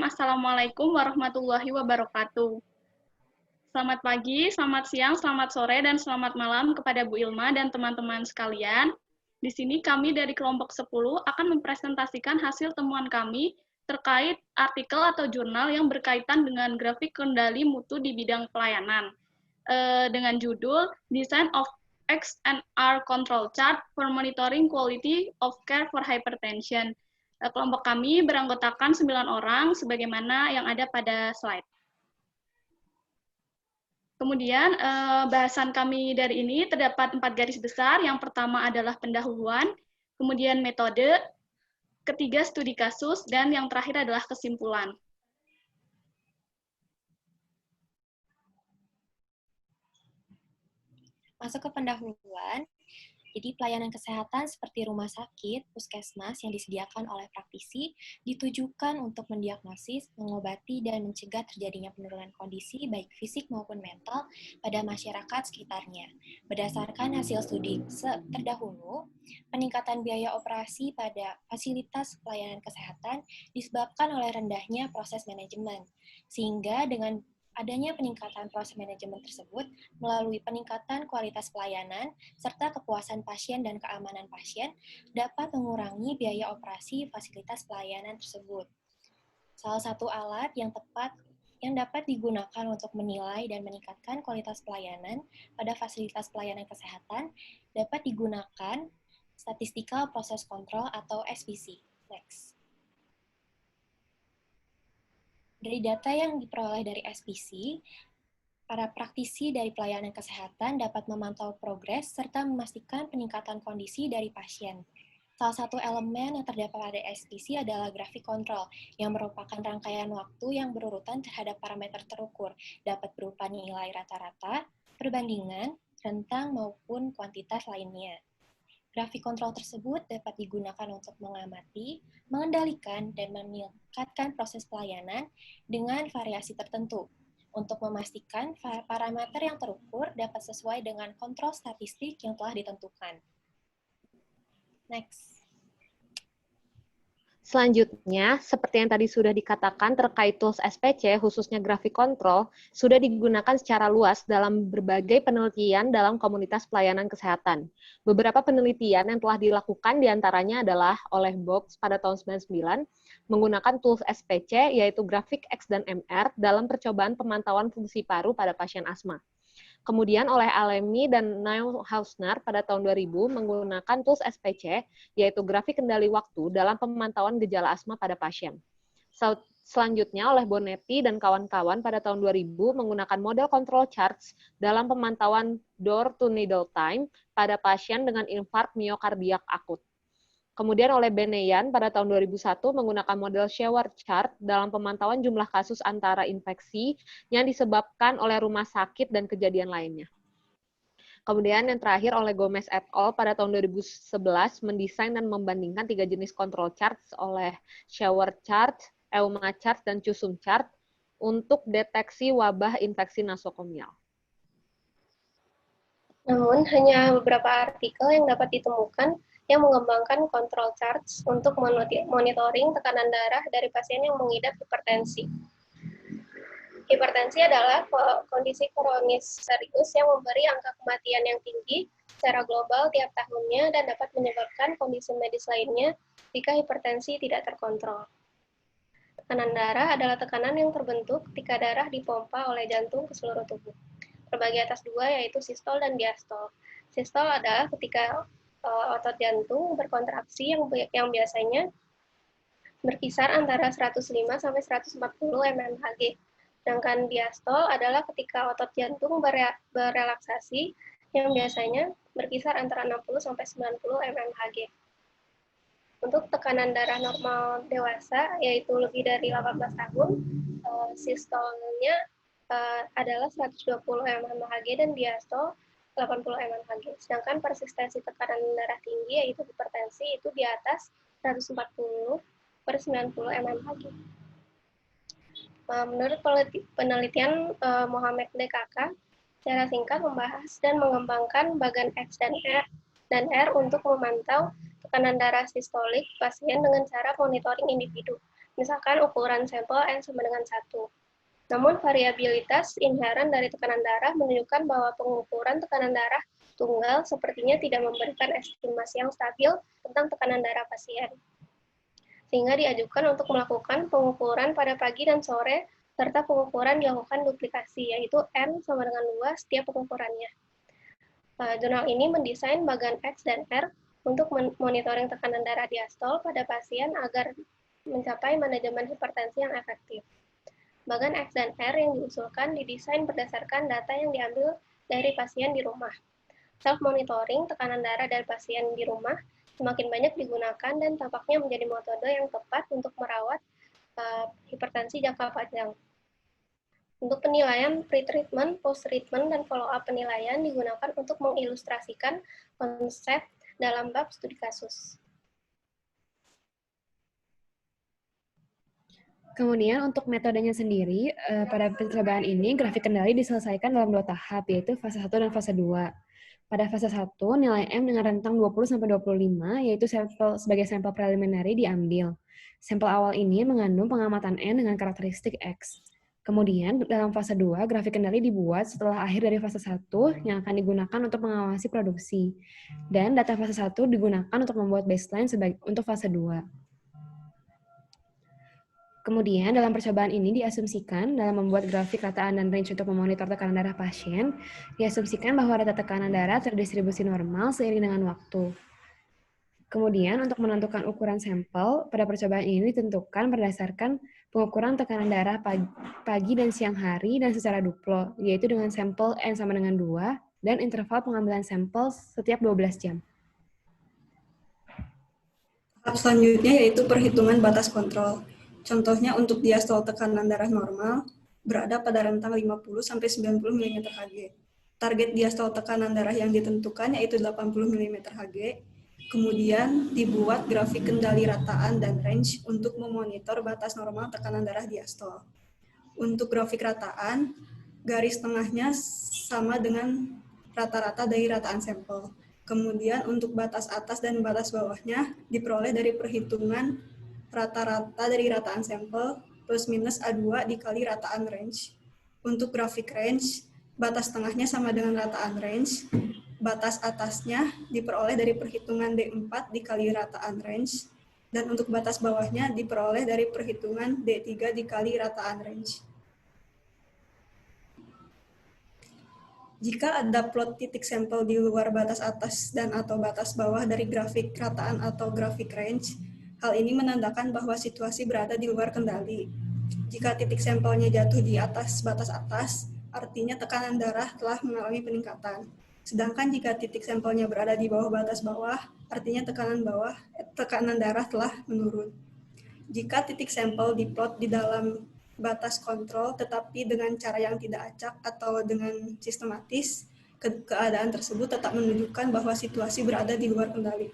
Assalamualaikum warahmatullahi wabarakatuh. Selamat pagi, selamat siang, selamat sore, dan selamat malam kepada Bu Ilma dan teman-teman sekalian. Di sini kami dari kelompok 10 akan mempresentasikan hasil temuan kami terkait artikel atau jurnal yang berkaitan dengan grafik kendali mutu di bidang pelayanan. Dengan judul Design of X&R Control Chart for Monitoring Quality of Care for Hypertension. Kelompok kami beranggotakan 9 orang, sebagaimana yang ada pada slide. Kemudian, bahasan kami dari ini terdapat 4 garis besar. Yang pertama adalah pendahuluan, kemudian metode, ketiga studi kasus, dan yang terakhir adalah kesimpulan. Masuk ke pendahuluan. Jadi pelayanan kesehatan seperti rumah sakit, puskesmas yang disediakan oleh praktisi ditujukan untuk mendiagnosis, mengobati, dan mencegah terjadinya penurunan kondisi baik fisik maupun mental pada masyarakat sekitarnya. Berdasarkan hasil studi terdahulu, peningkatan biaya operasi pada fasilitas pelayanan kesehatan disebabkan oleh rendahnya proses manajemen, sehingga dengan adanya peningkatan proses manajemen tersebut melalui peningkatan kualitas pelayanan serta kepuasan pasien dan keamanan pasien dapat mengurangi biaya operasi fasilitas pelayanan tersebut. Salah satu alat yang tepat yang dapat digunakan untuk menilai dan meningkatkan kualitas pelayanan pada fasilitas pelayanan kesehatan dapat digunakan Statistical Process Control atau SPC. Next. Dari data yang diperoleh dari SPC, para praktisi dari pelayanan kesehatan dapat memantau progres serta memastikan peningkatan kondisi dari pasien. Salah satu elemen yang terdapat pada SPC adalah grafik kontrol, yang merupakan rangkaian waktu yang berurutan terhadap parameter terukur, dapat berupa nilai rata-rata, perbandingan, rentang, maupun kuantitas lainnya. Grafik kontrol tersebut dapat digunakan untuk mengamati, mengendalikan, dan meningkatkan proses pelayanan dengan variasi tertentu, untuk memastikan parameter yang terukur dapat sesuai dengan kontrol statistik yang telah ditentukan. Next. Selanjutnya, seperti yang tadi sudah dikatakan terkait tools SPC, khususnya grafik kontrol, sudah digunakan secara luas dalam berbagai penelitian dalam komunitas pelayanan kesehatan. Beberapa penelitian yang telah dilakukan diantaranya adalah oleh Box pada tahun 99, menggunakan tools SPC, yaitu grafik X dan MR, dalam percobaan pemantauan fungsi paru pada pasien asma. Kemudian oleh Alemi dan Neil Hausner pada tahun 2000 menggunakan tools SPC, yaitu grafik kendali waktu dalam pemantauan gejala asma pada pasien. Selanjutnya oleh Bonetti dan kawan-kawan pada tahun 2000 menggunakan model control charts dalam pemantauan door to needle time pada pasien dengan infark miokardiak akut. Kemudian oleh Beneyan pada tahun 2001 menggunakan model Sheward chart dalam pemantauan jumlah kasus antara infeksi yang disebabkan oleh rumah sakit dan kejadian lainnya. Kemudian yang terakhir oleh Gomez et al. Pada tahun 2011 mendesain dan membandingkan 3 jenis control charts oleh Sheward chart, EUMA chart, dan Cusum chart untuk deteksi wabah infeksi nasokomial. Namun, hanya beberapa artikel yang dapat ditemukan yang mengembangkan control charts untuk monitoring tekanan darah dari pasien yang mengidap hipertensi. Hipertensi adalah kondisi kronis serius yang memberi angka kematian yang tinggi secara global tiap tahunnya dan dapat menyebabkan kondisi medis lainnya jika hipertensi tidak terkontrol. Tekanan darah adalah tekanan yang terbentuk ketika darah dipompa oleh jantung ke seluruh tubuh. Terbagi atas dua, yaitu sistol dan diastol. Sistol adalah ketika otot jantung berkontraksi yang biasanya berkisar antara 105 sampai 140 mmHg. Sedangkan diastol adalah ketika otot jantung berelaksasi yang biasanya berkisar antara 60 sampai 90 mmHg. Untuk tekanan darah normal dewasa, yaitu lebih dari 18 tahun, sistolnya adalah 120 mmHg dan diastol 80 mmHg. Sedangkan persistensi tekanan darah tinggi, yaitu hipertensi, itu di atas 140/90 mmHg. Menurut penelitian Mohamed DKK, secara singkat membahas dan mengembangkan bagan X dan R untuk memantau tekanan darah sistolik pasien dengan cara monitoring individu. misalkan ukuran sampel N sama dengan 1. Namun variabilitas inheren dari tekanan darah menunjukkan bahwa pengukuran tekanan darah tunggal sepertinya tidak memberikan estimasi yang stabil tentang tekanan darah pasien. Sehingga diajukan untuk melakukan pengukuran pada pagi dan sore, serta pengukuran dilakukan duplikasi, yaitu N sama dengan 2 setiap pengukurannya. Jurnal ini mendesain bagan X dan R untuk monitoring tekanan darah diastol pada pasien agar mencapai manajemen hipertensi yang efektif. Bagan X dan R yang diusulkan didesain berdasarkan data yang diambil dari pasien di rumah. Self-monitoring tekanan darah dari pasien di rumah semakin banyak digunakan dan tampaknya menjadi metode yang tepat untuk merawat hipertensi jangka panjang. Untuk penilaian pre-treatment, post-treatment, dan follow-up penilaian digunakan untuk mengilustrasikan konsep dalam bab studi kasus. Kemudian untuk metodenya sendiri, pada percobaan ini grafik kendali diselesaikan dalam 2 tahap, yaitu fase 1 dan fase 2. Pada fase 1, nilai M dengan rentang 20-25, yaitu sebagai sampel preliminary diambil. Sampel awal ini mengandung pengamatan N dengan karakteristik X. Kemudian, dalam fase 2, grafik kendali dibuat setelah akhir dari fase 1 yang akan digunakan untuk mengawasi produksi. Dan data fase 1 digunakan untuk membuat baseline untuk fase 2. Kemudian, dalam percobaan ini diasumsikan dalam membuat grafik rataan dan range untuk memonitor tekanan darah pasien, diasumsikan bahwa data tekanan darah terdistribusi normal seiring dengan waktu. Kemudian, untuk menentukan ukuran sampel, pada percobaan ini ditentukan berdasarkan pengukuran tekanan darah pagi dan siang hari dan secara duplo, yaitu dengan sampel N sama dengan 2, dan interval pengambilan sampel setiap 12 jam. Tahap selanjutnya yaitu perhitungan batas kontrol. Contohnya untuk diastol tekanan darah normal berada pada rentang 50-90 mm/Hg. Target diastol tekanan darah yang ditentukan yaitu 80 mm/Hg. Kemudian dibuat grafik kendali rataan dan range untuk memonitor batas normal tekanan darah diastol. Untuk grafik rataan, garis tengahnya sama dengan rata-rata dari rataan sampel. Kemudian untuk batas atas dan batas bawahnya diperoleh dari perhitungan rata-rata dari rataan sampel plus minus A2 dikali rataan range. Untuk grafik range, batas tengahnya sama dengan rataan range, batas atasnya diperoleh dari perhitungan D4 dikali rataan range, dan untuk batas bawahnya diperoleh dari perhitungan D3 dikali rataan range. Jika ada plot titik sampel di luar batas atas dan atau batas bawah dari grafik rataan atau grafik range, hal ini menandakan bahwa situasi berada di luar kendali. Jika titik sampelnya jatuh di atas batas atas, artinya tekanan darah telah mengalami peningkatan. Sedangkan jika titik sampelnya berada di bawah batas bawah, artinya tekanan darah telah menurun. Jika titik sampel diplot di dalam batas kontrol tetapi dengan cara yang tidak acak atau dengan sistematis, keadaan tersebut tetap menunjukkan bahwa situasi berada di luar kendali.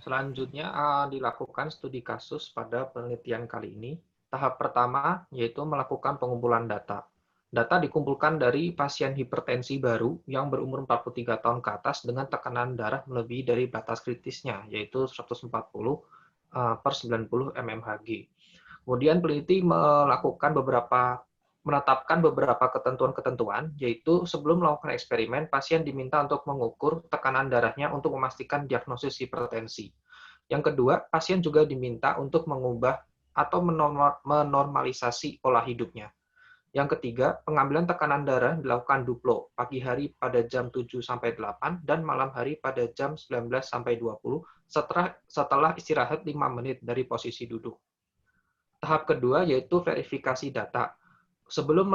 Selanjutnya dilakukan studi kasus pada penelitian kali ini. Tahap pertama yaitu melakukan pengumpulan data. Data dikumpulkan dari pasien hipertensi baru yang berumur 43 tahun ke atas dengan tekanan darah melebihi dari batas kritisnya, yaitu 140 per 90 mmHg. Kemudian peneliti menetapkan beberapa ketentuan-ketentuan, yaitu sebelum melakukan eksperimen, pasien diminta untuk mengukur tekanan darahnya untuk memastikan diagnosis hipertensi. Yang kedua, pasien juga diminta untuk mengubah atau menormalisasi pola hidupnya. Yang ketiga, pengambilan tekanan darah dilakukan duplo, pagi hari pada jam 7-8 dan malam hari pada jam 19-20 setelah istirahat 5 menit dari posisi duduk. Tahap kedua yaitu verifikasi data. Sebelum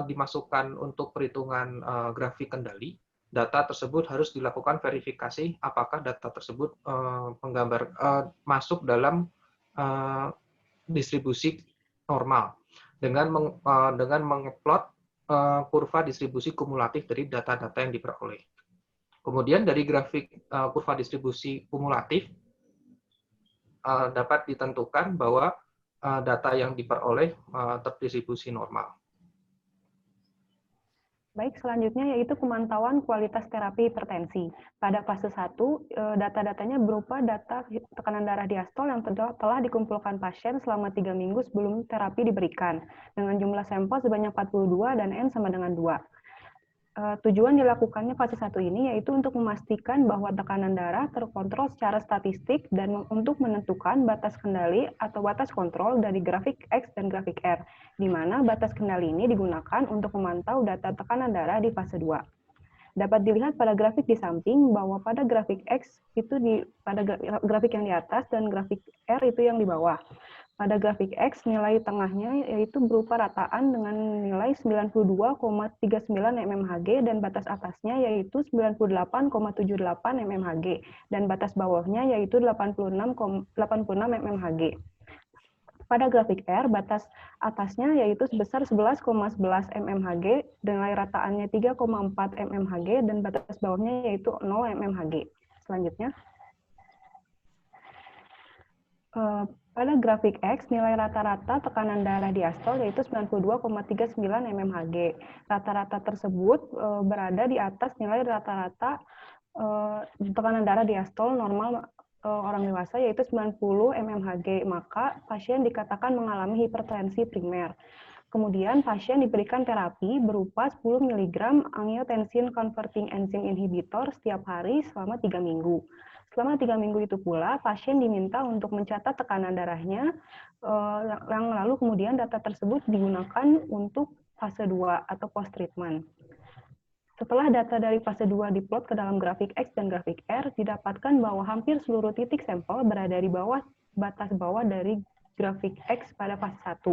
dimasukkan untuk perhitungan grafik kendali, data tersebut harus dilakukan verifikasi apakah data tersebut masuk dalam distribusi normal dengan mengplot kurva distribusi kumulatif dari data-data yang diperoleh. Kemudian dari grafik kurva distribusi kumulatif dapat ditentukan bahwa data yang diperoleh terdistribusi normal. Baik, selanjutnya yaitu pemantauan kualitas terapi hipertensi. Pada fase 1, data-datanya berupa data tekanan darah diastol yang telah dikumpulkan pasien selama 3 minggu sebelum terapi diberikan, dengan jumlah sampel sebanyak 42 dan N sama dengan 2. Tujuan dilakukannya fase 1 ini yaitu untuk memastikan bahwa tekanan darah terkontrol secara statistik dan untuk menentukan batas kendali atau batas kontrol dari grafik X dan grafik R, di mana batas kendali ini digunakan untuk memantau data tekanan darah di fase 2. Dapat dilihat pada grafik di samping bahwa pada grafik X itu pada grafik yang di atas dan grafik R itu yang di bawah. Pada grafik X, nilai tengahnya yaitu berupa rataan dengan nilai 92,39 mmHg dan batas atasnya yaitu 98,78 mmHg dan batas bawahnya yaitu 86 mmHg. Pada grafik R, batas atasnya yaitu sebesar 11,11 mmHg, nilai rataannya 3,4 mmHg dan batas bawahnya yaitu 0 mmHg. Selanjutnya, pada grafik X, nilai rata-rata tekanan darah diastol yaitu 92,39 mmHg. Rata-rata tersebut berada di atas nilai rata-rata tekanan darah diastol normal orang dewasa yaitu 90 mmHg, maka pasien dikatakan mengalami hipertensi primer. Kemudian pasien diberikan terapi berupa 10 mg angiotensin converting enzyme inhibitor setiap hari selama 3 minggu. Selama 3 minggu itu pula, pasien diminta untuk mencatat tekanan darahnya, yang lalu kemudian data tersebut digunakan untuk fase 2 atau post-treatment. Setelah data dari fase 2 diplot ke dalam grafik X dan grafik R, didapatkan bahwa hampir seluruh titik sampel berada di bawah batas bawah dari grafik X pada fase 1.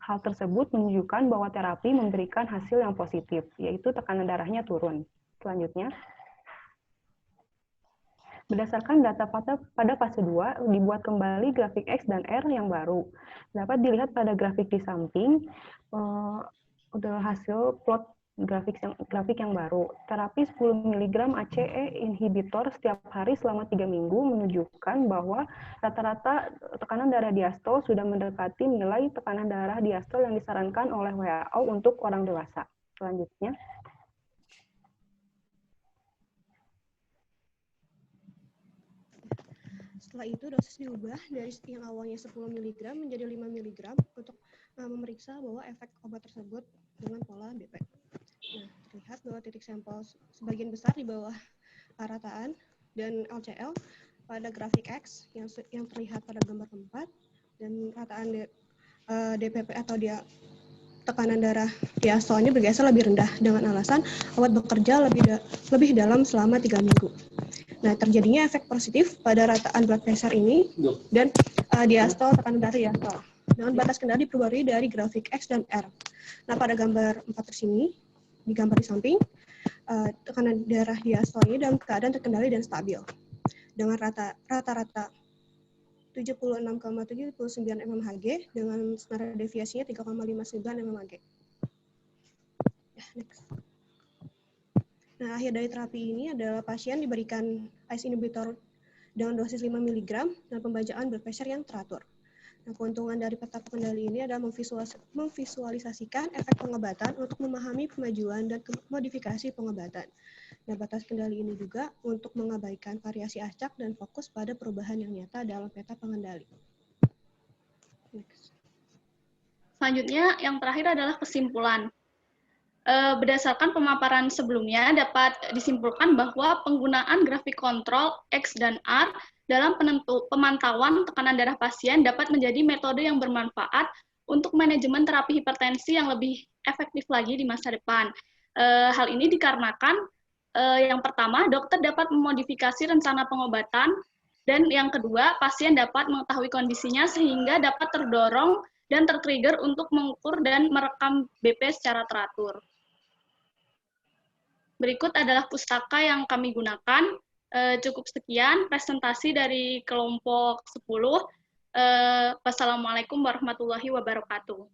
Hal tersebut menunjukkan bahwa terapi memberikan hasil yang positif, yaitu tekanan darahnya turun. Selanjutnya, berdasarkan data pada fase 2, dibuat kembali grafik X dan R yang baru. Dapat dilihat pada grafik di samping, adalah hasil plot grafik yang baru. Terapi 10 mg ACE inhibitor setiap hari selama 3 minggu menunjukkan bahwa rata-rata tekanan darah diastol sudah mendekati nilai tekanan darah diastol yang disarankan oleh WHO untuk orang dewasa. Selanjutnya, setelah itu dosis diubah dari yang awalnya 10 mg menjadi 5 mg untuk memeriksa bahwa efek obat tersebut dengan pola BP. Nah, terlihat bahwa titik sampel sebagian besar di bawah rataan dan LCL pada grafik X yang terlihat pada gambar keempat, dan rataan DPP atau tekanan darah diastolnya bergeser lebih rendah dengan alasan obat bekerja lebih dalam selama 3 minggu. Nah, terjadinya efek positif pada rataan blood pressure ini dan diastol tekanan darah diastol dengan batas kendali diperbarui dari grafik X dan R. Nah, pada gambar 4 tersini, di gambar di samping, tekanan darah diastol ini dalam keadaan terkendali dan stabil dengan rata-rata 76,79 mmHg dengan standar deviasinya 3,59 mmHg. Ya, next. Nah, akhir dari terapi ini adalah pasien diberikan ACE inhibitor dengan dosis 5 mg dan pembacaan blood pressure yang teratur. Nah, keuntungan dari peta pengendali ini adalah memvisualisasikan efek pengobatan untuk memahami kemajuan dan modifikasi pengobatan. Nah, batas kendali ini juga untuk mengabaikan variasi acak dan fokus pada perubahan yang nyata dalam peta pengendali. Next. Selanjutnya, yang terakhir adalah kesimpulan. Berdasarkan pemaparan sebelumnya, dapat disimpulkan bahwa penggunaan grafik kontrol X dan R dalam pemantauan tekanan darah pasien dapat menjadi metode yang bermanfaat untuk manajemen terapi hipertensi yang lebih efektif lagi di masa depan. Hal ini dikarenakan, yang pertama, dokter dapat memodifikasi rencana pengobatan, dan yang kedua, pasien dapat mengetahui kondisinya sehingga dapat terdorong dan tertrigger untuk mengukur dan merekam BP secara teratur. Berikut adalah pustaka yang kami gunakan. Cukup sekian presentasi dari kelompok 10. Wassalamualaikum warahmatullahi wabarakatuh.